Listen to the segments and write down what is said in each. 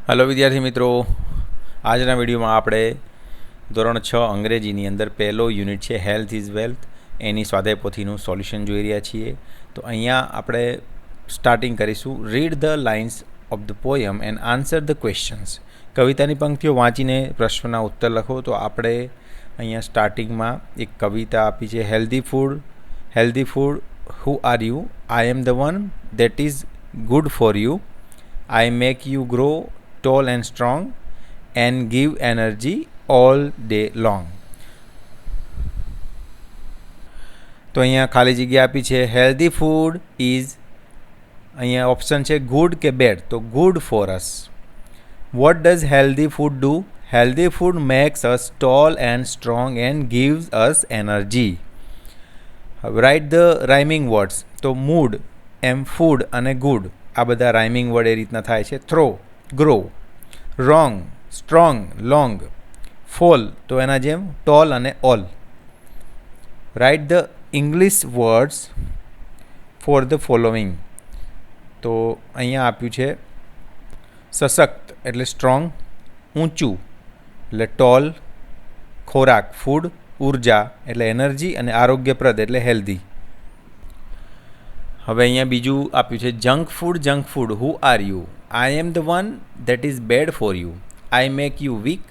Hello विद्यार्थी मित्रों, આજના વિડીયોમાં આપણે ધોરણ 6 અંગ્રેજીની અંદર પહેલો યુનિટ છે હેલ્થ ઇઝ વેલ્થ એની સ્વાધ્યાય પોથીનું સોલ્યુશન જોઈ રહ્યા છીએ. તો અહીંયા આપણે સ્ટાર્ટિંગ કરીશું. Read the lines of the poem and answer the questions. કવિતાની પંક્તિઓ વાંચીને પ્રશ્નોના ઉત્તર લખો. તો આપણે અહીંયા સ્ટાર્ટિંગમાં એક કવિતા આપી છે. Healthy food who are you? I am the one that is good for you. I make you grow tall and strong and give energy all day long. તો અહીંયા ખાલી જગ્યા આપી છે. હેલ્ધી ફૂડ ઇઝ, અહીંયા ઓપ્શન છે good કે bad. તો good for us. What does healthy food do? Healthy food makes us tall and strong and gives us energy. Write the rhyming words. તો મૂડ, એમ ફૂડ અને good આ બધા rhyming word એ રીતના થાય છે. Throw, grow, wrong, strong, long, fall તો એના જેમ ટોલ અને all. Write the English words for the following. તો અહીંયા આપ્યું છે સશક્ત એટલે સ્ટ્રોંગ, ઊંચું એટલે ટોલ, ખોરાક ફૂડ, ઉર્જા એટલે એનર્જી અને આરોગ્યપ્રદ એટલે હેલ્ધી. હવે અહીંયા બીજું આપ્યું છે junk food who are you? I am the one that is bad for you. I make you weak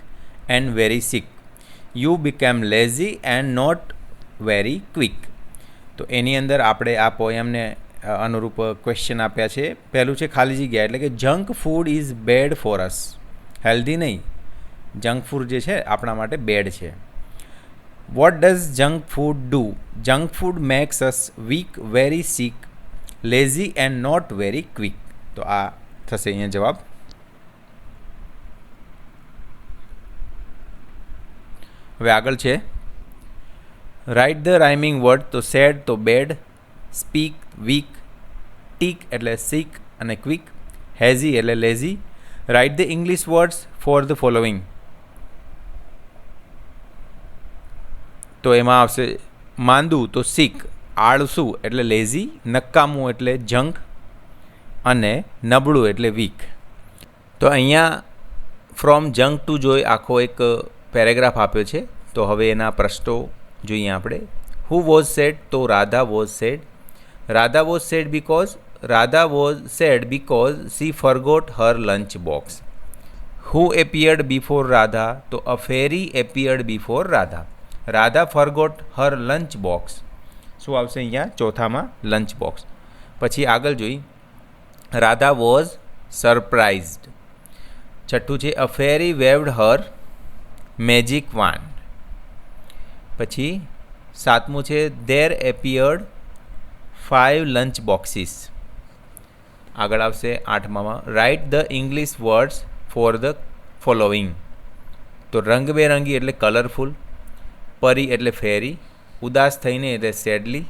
and very sick. You become lazy and not very quick. તો એની અંદર આપણે આ પોયમને અનુરૂપ ક્વેશ્ચન આપ્યા છે. પહેલું છે ખાલી જગ્યા, એટલે કે junk food is bad for us. હેલ્ધી નહીં, જંક ફૂડ જે છે આપણા માટે બેડ છે. What does junk food do? Junk food makes us weak, very sick, lazy and not very quick. તો આ થશે અહીંયા જવાબ. હવે આગળ છે રાઇટ ધ રાઇમિંગ વર્ડ. તો સેડ તો બેડ, સ્પીક વીક, ટીક એટલે સિક અને ક્વિક, હેઝી એટલે lazy. Write the English words for the following. તો એમાં આવશે માંદું તો સિક, આળસું એટલે લેઝી, નકામું એટલે જંક અને નબળું એટલે વીક. તો અહીંયા ફ્રોમ જંક ટુ જોઈ આખો એક પેરેગ્રાફ આપ્યો છે. તો હવે એના પ્રશ્નો જોઈએ આપણે. Who was sad? તો Radha was sad. Radha was sad because she forgot her lunch box. Who appeared before Radha? તો a fairy appeared before Radha. Radha forgot her lunch box. શું આવશે અહીંયા ચોથામાં? Lunch box. પછી આગળ જોઈ રાધા વોઝ સરપ્રાઇઝડ. છઠ્ઠું છે અ ફેરી વેવ્ડ હર મેજિક વાન્ડ. પછી સાતમું છે ધેર એપિયર્ડ 5 લંચ બોક્સીસ. આગળ આવશે આઠમામાં write the English words for the following. તો રંગબેરંગી એટલે કલરફુલ, પરી એટલે ફેરી, ઉદાસ થઈને એટલે સેડલી,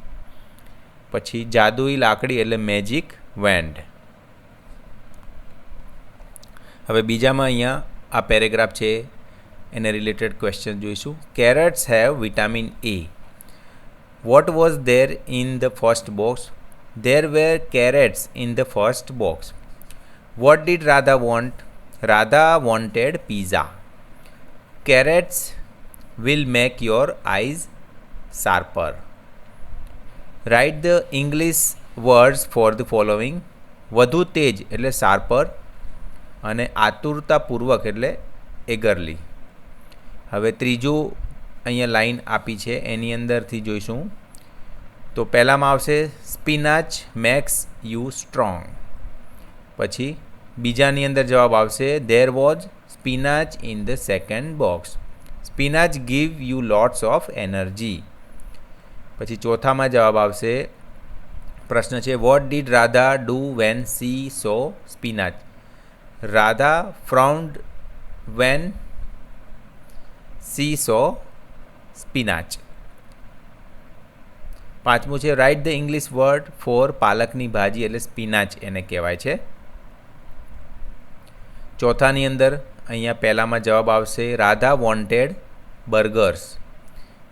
પછી જાદુઈ લાકડી એટલે મેજિક વેન્ડ. હવે બીજામાં અહીંયા આ પેરેગ્રાફ છે એને રિલેટેડ ક્વેશ્ચન જોઈશું. Carrots have vitamin A. What was there in the first box? There were carrots in the first box. Vote did Radha want? Radha wanted pizza. Carrots will make your eyes sharper. Write the English words for the following. વધુ તેજ એટલે sharper અને આતુરતાપૂર્વક એટલે એગરલી. હવે ત્રીજું અહીંયા line આપી છે એની અંદરથી જોઈશું. તો પહેલામાં આવશે સ્પિનાચ મેક્સ યુ સ્ટ્રોંગ. પછી બીજાની અંદર જવાબ આવશે there was spinach in the second box. Spinach give you lots of energy. પછી ચોથામાં જવાબ આવશે, પ્રશ્ન છે what did Radha do when she saw spinach? Radha frowned when she saw spinach. પાંચમું છે write the English word for પાલકની ભાજી એટલે સ્પિનાચ એને કહેવાય છે. ચોથાની અંદર અહીંયા પહેલામાં જવાબ આવશે રાધા વોન્ટેડ બર્ગર્સ.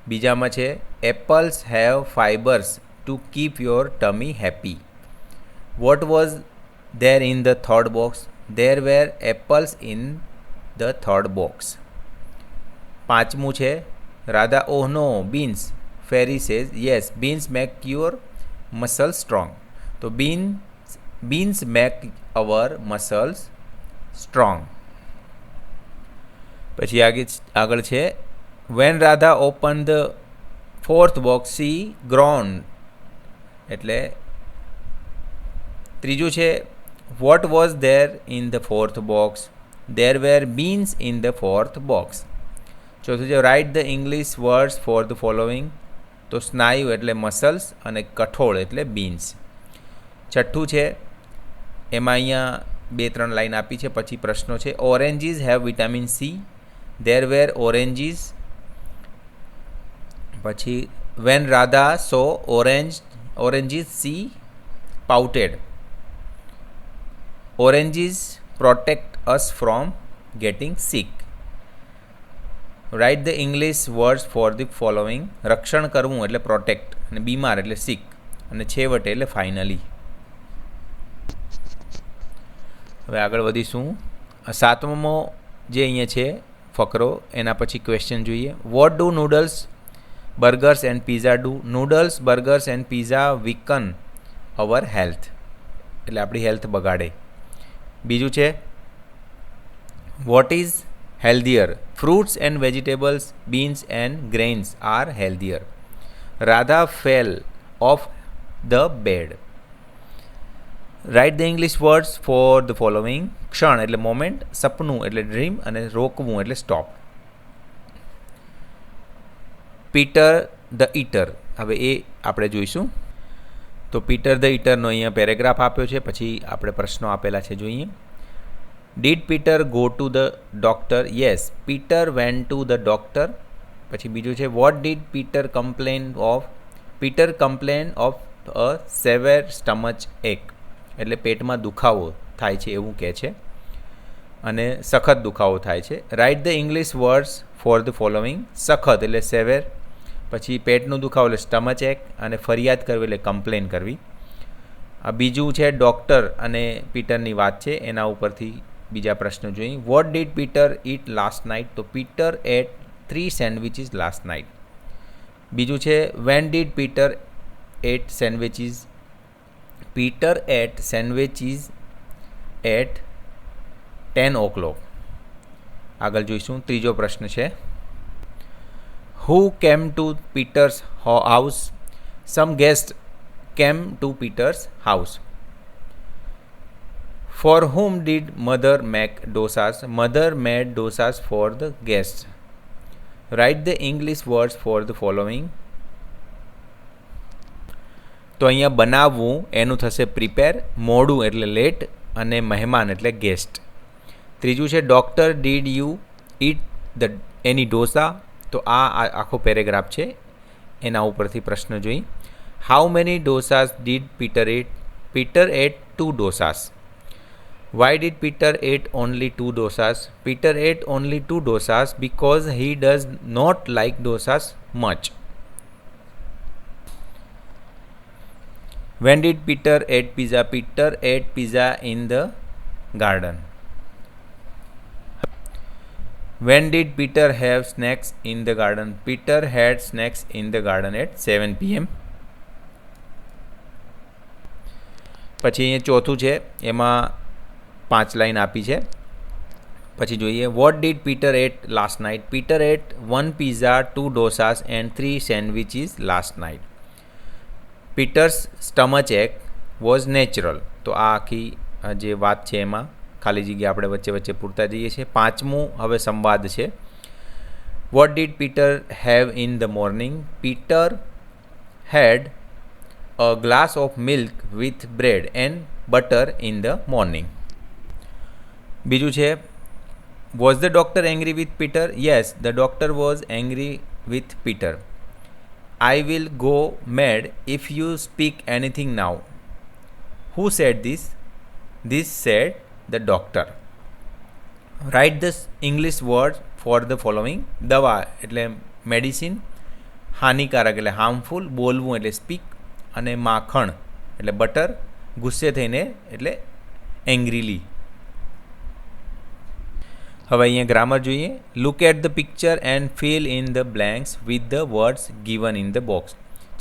બીજામાં છે apples have fibres to keep your ટમી happy. What was there in the third box? there were apples in the third box. પાંચમું છે Radha, oh no, beans. Fairy says, yes, beans make your muscles strong. તો beans make our muscles strong. પછી આગળ છે when Radha opened the fourth box she groaned. એટલે ત્રીજું છે what was there in the fourth box? There were beans in the fourth box. ચોથું છે write the English words for the following. તો સ્નાયુ એટલે મસલ્સ અને કઠોળ એટલે બીન્સ. છઠ્ઠું છે એમાં અહીંયા 2-3 લાઈન આપી છે, પછી પ્રશ્નો છે oranges have vitamin C. there were oranges. પછી when Radha saw oranges she pouted. Oranges protect us from getting sick. Write the English words for the following. રક્ષણ કરવું એટલે પ્રોટેક્ટ, અને બીમાર એટલે સિક, અને છેવટે એટલે ફાઇનલી. હવે આગળ વધીશું. સાતમો જે અહીંયા છે ફકરો, એના પછી ક્વેશ્ચન જોઈએ. What do noodles, burgers and pizza do? Noodles, burgers and pizza weaken our health, એટલે આપણી હેલ્થ બગાડે. બીજું છે what is healthier? Fruits and vegetables, beans and grains are healthier. Radha fell off the bed. Write the English words for the following. ક્ષણ એટલે moment, સપનું એટલે dream, અને રોકવું એટલે સ્ટોપ. પીટર ધ ઈટર, હવે એ આપણે જોઈશું. તો પીટર ધ ઈટરનો અહીંયા પેરેગ્રાફ આપ્યો છે, પછી આપણે પ્રશ્નો આપેલા છે, જોઈએ. Did Peter go to the doctor? Yes, Peter went to the doctor. પછી બીજું છે what did Peter complain of? Peter complain of a severe stomach ache, એટલે પેટમાં દુખાવો થાય છે એવું કહે છે, અને સખત દુખાવો થાય છે. Write the English words for the following. સખત એટલે સેવેર, પછી પેટનું દુખાવો એટલે સ્ટમચ એક, અને ફરિયાદ કરવી એટલે કમ્પ્લેન કરવી. આ બીજું છે ડૉક્ટર અને પીટરની વાત છે, એના ઉપરથી બીજા પ્રશ્નો જોઈએ. What did Peter eat last night? તો Peter ate 3 sandwiches last night. બીજું છે when did Peter at sandwiches? Peter at sandwiches at 10 o'clock. આગળ જોઈશું. ત્રીજો પ્રશ્ન છે who came to Peter's house? Some guest came to Peter's house. For whom did mother make dosas? Mother made dosas for the guests. Write the English words for the following. તો અહીંયા બનાવવું એનું થશે પ્રિપેર, મોડું એટલે late, અને મહેમાન એટલે ગેસ્ટ. ત્રીજું છે doctor did you eat the any dosa? તો આ આખો પેરેગ્રાફ છે, એના ઉપરથી પ્રશ્ન જોઈ. How many dosas did Peter eat? Peter ate 2 dosas. Why did Peter ate only 2 dosas? Peter ate only 2 dosas because he does not like dosas much. When did Peter ate pizza? Peter ate pizza in the garden. When did Peter have snacks in the garden? Peter had snacks in the garden at 7 p.m. પછી અહીંયા ચોથું છે, એમાં 5 line આપી છે. પછી જોઈએ what did Peter eat last night? Peter ate 1 pizza, 2 dosas and 3 sandwiches last night. Peter's stomach ache was natural. તો આ આખી જે વાત છે એમાં ખાલી જગ્યા આપણે વચ્ચે વચ્ચે પૂરતા જઈએ છીએ. પાંચમું હવે સંવાદ છે. What did Peter have in the morning? Peter had a glass of milk with bread and butter in the morning. બીજું છે was the doctor angry with Peter? Yes, the doctor was angry with Peter. I will go mad if you speak anything now. Who said this? This said the doctor. Write the English word for the following. દવા એટલે medicine, હાનિકારક એટલે harmful, બોલવું એટલે speak, અને માખણ એટલે butter, ગુસ્સે થઈને એટલે એંગ્રીલી. હવે અહીંયા ગ્રામર જોઈએ. Look at the picture and fill in the blanks with the words given in the box.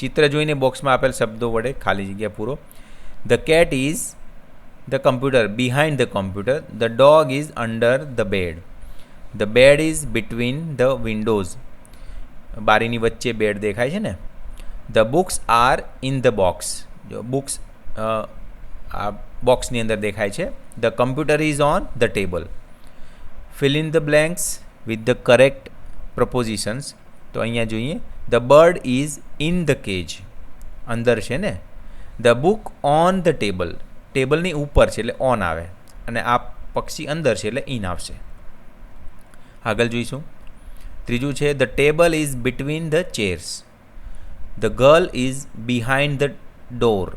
ચિત્ર જોઈને બોક્સમાં આપેલ શબ્દો વડે ખાલી જગ્યા પૂરો. The cat is the computer behind the computer. The dog is under the bed. The bed is between the windows. બારીની વચ્ચે બેડ દેખાય છે ને. The books are in the box. જો બુક્સ આ બોક્સની અંદર દેખાય છે. The computer is on the table. Fill in the blanks with the correct prepositions. તો અહીંયા જોઈએ. The bird is in the cage. અંદર છે ને. The book on the table. ટેબલની ઉપર છે એટલે ઓન આવે, અને આ પક્ષી અંદર છે એટલે ઇન આવશે. આગળ જોઈશું. ત્રીજું છે the table is between the chairs. The girl is behind the door.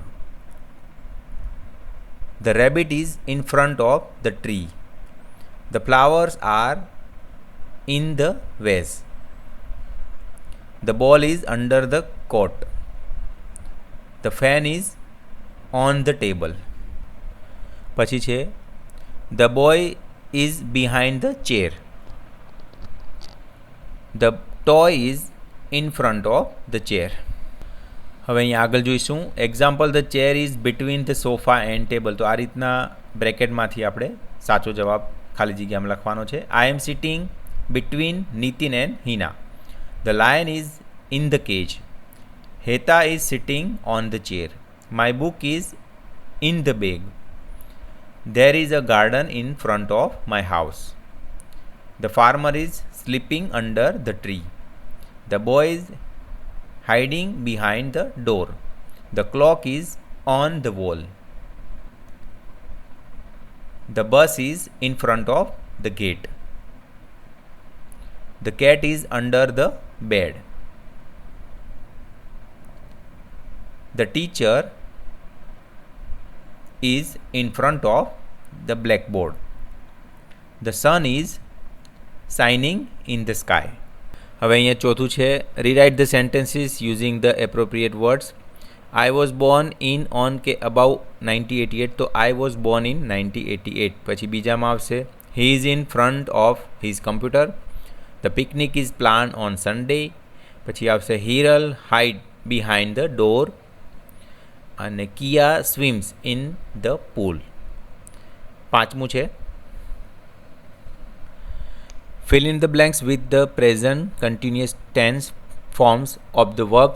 The rabbit is in front of the tree. The flowers are in the vase. The ball is under the cot. The fan is on the table. પછી છે the boy is behind the chair. The toy is in front of the chair. હવે અહીંયા આગળ જોઈશું. Example the chair is between the sofa and table. તો આ રીતના બ્રેકેટમાંથી આપણે સાચો જવાબ ખાલી જગ્યામાં લખવાનો છે. I am sitting between Nitin and Hina. The lion is in the cage. Heta is sitting on the chair. My book is in the bag. There is a garden in front of my house. The farmer is sleeping under the tree. The boy is hiding behind the door. The clock is on the wall. The bus is in front of the gate. The cat is under the bed. The teacher is in front of the blackboard. The sun is shining in the sky. હવે અહીંયા ચોથું છે rewrite the sentences using the appropriate words. I was born in on કે above 1988. તો I was born in 1988. પછી બીજામાં આવશે he is in front of his computer. The picnic is planned on Sunday. પછી આવશે Hiral hide behind the door. અને કિયા સ્વિમ્સ in the pool. પાંચમું છે fill in the blanks with the present continuous tense forms of the verb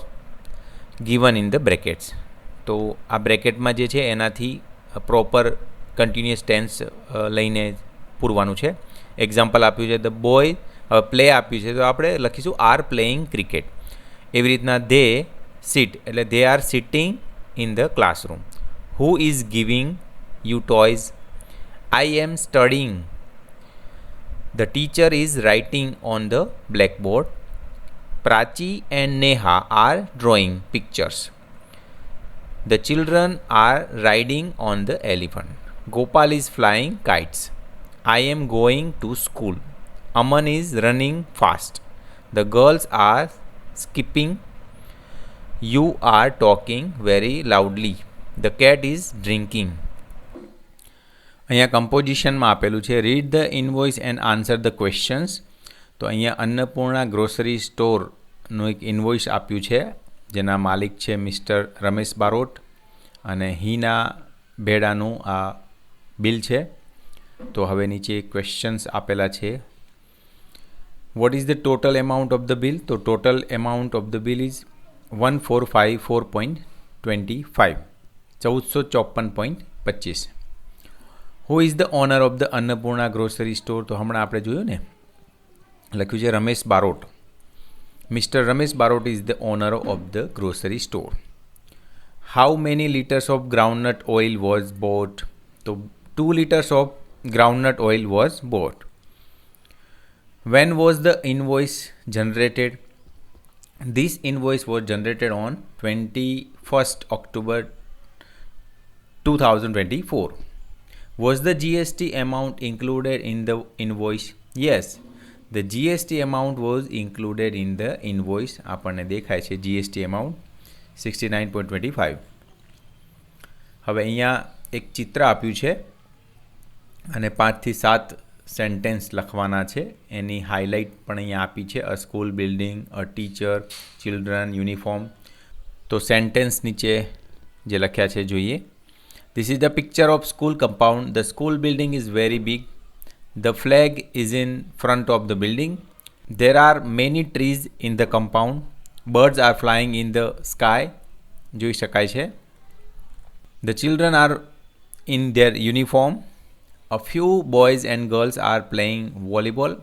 given in the brackets. તો આ બ્રેકેટમાં જે છે એનાથી પ્રોપર કન્ટિન્યુઅસ ટેન્સ લઈને પૂરવાનું છે. એક્ઝામ્પલ આપ્યું છે ધ બોય પ્લે આપ્યું છે તો આપણે લખીશું આર પ્લેઇંગ ક્રિકેટ. એવી રીતના દે સિટ એટલે they are sitting in the classroom. Who is giving you toys? I am studying. The teacher is writing on the blackboard. Prachi and Neha are drawing pictures. The children are riding on the elephant. Gopal is flying kites. I am going to school. Aman is running fast. The girls are skipping. You are talking very loudly. The cat is drinking. અહીંયા કમ્પોઝિશનમાં આપેલું છે read the invoice and answer the questions. તો અહીંયા Annapurna grocery સ્ટોરનું એક invoice આપ્યું છે જેના માલિક છે મિસ્ટર રમેશ બારોટ, અને હિના ભેડાનું આ બિલ છે. તો હવે નીચે ક્વેશ્ચન્સ આપેલા છે. What is the total amount of the bill? તો total amount of the bill is 1454.25 1454.25. Who is the owner of the Annapurna grocery store? તો હમણાં આપણે જોયું ને, લખ્યું છે Ramesh Barot. Mister Ramesh Barot is the owner of the grocery store. How many litres of groundnut oil was bought? તો 2 liters of groundnut oil was bought. When was the invoice generated? This invoice was generated on 21st October 2024. Was the GST amount included in the invoice? Yes, the GST amount was included in the invoice. આપણને દેખાય છે GST amount 69.25. હવે અહીંયા એક ચિત્ર આપ્યું છે અને 5 થી 7 સેન્ટેન્સ લખવાના છે, એની હાઇલાઇટ પણ અહીંયા આપી છે. A school building, a teacher, children, uniform. તો સેન્ટેન્સ નીચે જે લખ્યા છે જોઈએ. This is the picture of school compound. The school building is very big. The flag is in front of the building. There are many trees in the compound. Birds are flying in the sky. જોઈ શકાય છે. The children are in their uniform. A few boys and girls are playing volleyball.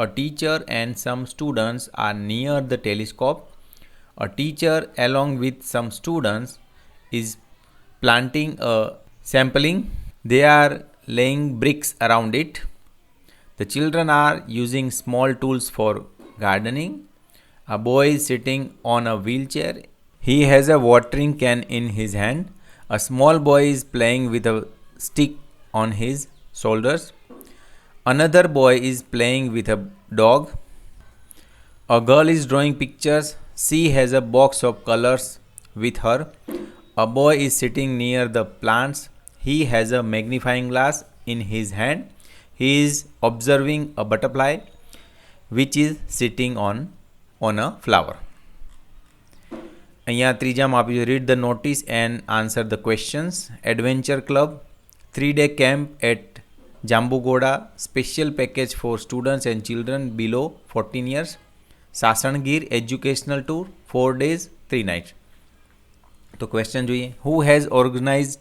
A teacher and some students are near the telescope. A teacher along with some students is planting a sapling. They are laying bricks around it. The children are using small tools for gardening. A boy is sitting on a wheelchair. He has a watering can in his hand. A small boy is playing with a stick on his shoulders. Another boy is playing with a dog. A girl is drawing pictures. She has a box of colors with her. A boy is sitting near the plants. He has a magnifying glass in his hand. He is observing a butterfly which is sitting on a flower. અહીંયા ત્રીજામાં આપ્યું છે read the notice and answer the questions. Adventure club 3-day camp at Jambughoda, special package for students and children below 14 years. Sasan Gir educational tour 4 days 3 nights. તો question જોઈએ. Who has organized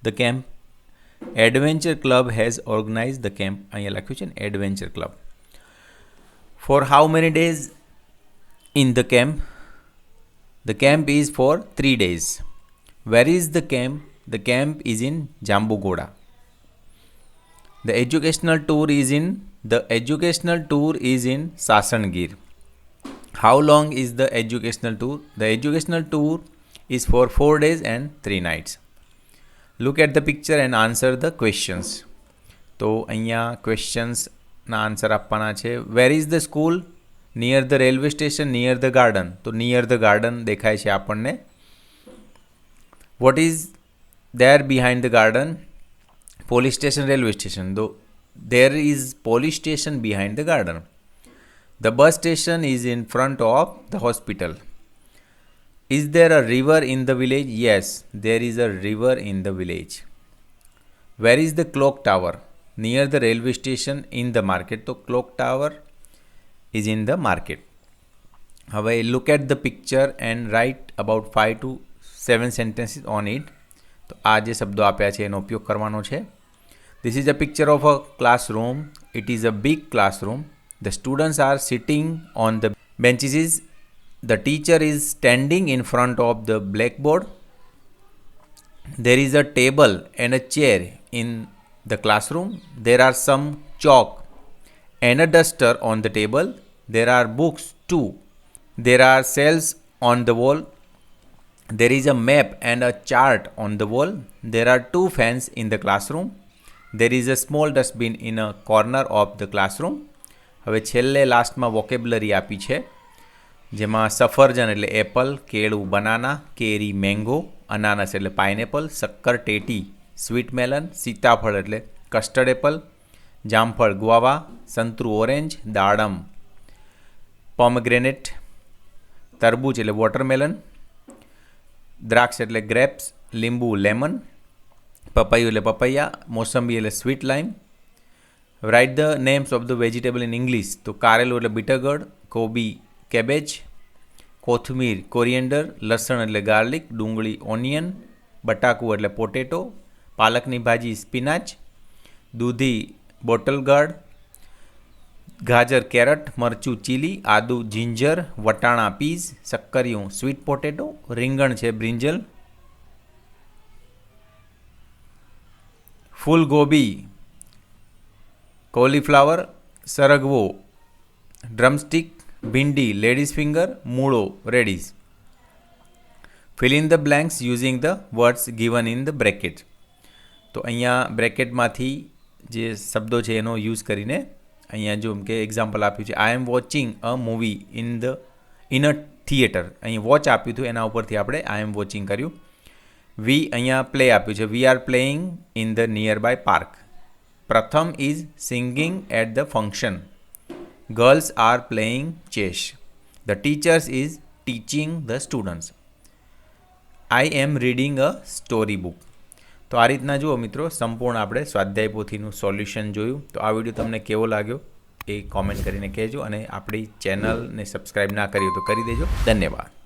the camp? Adventure club has organize the camp. અહીંયા લખ્યું છે ને adventure club. For how many days in the camp? The camp is for 3 days. Where is the camp? The camp is in Jambugoda. The educational tour is in Sasangir. How long is the educational tour? The educational tour is for 4 days and 3 nights. Look at the picture and answer the questions. તો અહીંયા ક્વેશ્ચન્સના answer આપવાના છે. Where is the school? Near the railway station, near the garden. તો near the garden દેખાય છે આપણને. What is there behind the garden? Police station, railway station. તો there is police station behind the garden. The bus station is in front of the hospital. Is there a river in the village? Yes, there is a river in the village. Where is the clock tower? Near the railway station, in the market. તો clock tower is in the market. હવે look at the picture and write about 5 to 7 sentences on it. તો આ જે શબ્દો આપ્યા છે એનો ઉપયોગ કરવાનો છે. This is a picture of a classroom. It is a big classroom. The students are sitting on the benches. The teacher is standing in front of the blackboard. There is a table and a chair in the classroom. There are some chalk and a duster on the table. There are books too. There are shelves on the wall. There is a map and a chart on the wall. There are 2 fans in the classroom. There is a small dustbin in a corner of the classroom. હવે છેલ્લે લાસ્ટમાં vocabulary આપી છે, જેમાં સફરજન એટલે Apple, કેળું banana, કેરી mango, અનાનસ એટલે pineapple, શક્કર ટેટી sweet melon, સીતાફળ એટલે કસ્ટર્ડ એપલ, જામફળ ગુઆવા, સંતરું ઓરેન્જ, દાડમ પોમગ્રેનેટ, તરબૂચ એટલે વોટરમેલન, દ્રાક્ષ એટલે ગ્રેપ્સ, લીંબુ લેમન, પપૈયું એટલે પપૈયા, મોસંબી એટલે sweet lime. Write the names of the vegetable in English. તો કારેલું એટલે બીટરગર્ડ, કોબી કેબેજ, કોથમીર કોરિએન્ડર, લસણ એટલે ગાર્લિક, ડુંગળી ઓનિયન, બટાકું એટલે પોટેટો, પાલકની ભાજી સ્પિનાચ, દૂધી બોટલ ગાર્ડ, ગાજર કેરટ, મરચું ચીલી, આદુ જિંજર, વટાણા પીઝ, શક્કરિયું સ્વીટ પોટેટો, રીંગણ છે બ્રિંજલ, ફૂલગોબી કોલીફ્લાવર, સરગવો ડ્રમસ્ટિક, ભીંડી લેડીઝ ફિંગર, મૂળો radish. Fill in the blanks using the words given in the bracket. તો અહીંયા બ્રેકેટમાંથી જે શબ્દો છે એનો યુઝ કરીને અહીંયા જો કે એક્ઝામ્પલ આપ્યું છે. I am watching a movie in a theatre. અહીં વોચ આપ્યું હતું, એના ઉપરથી આપણે આઈ એમ વોચિંગ કર્યું. વી અહીંયા પ્લે આપ્યું છે. We are playing in the nearby park. Pratham is singing at the function. Girls are playing chess. The teachers is teaching the students. I am reading a story book. તો આ રીતના જુઓ મિત્રો, સંપૂર્ણ આપણે સ્વાધ્યાય પોથીનું સોલ્યુશન જોયું. તો આ વિડીયો તમને કેવો લાગ્યો એ કોમેન્ટ કરીને કહેજો, અને આપણી ચેનલને સબસ્ક્રાઈબ ના કરી તો કરી દેજો. ધન્યવાદ.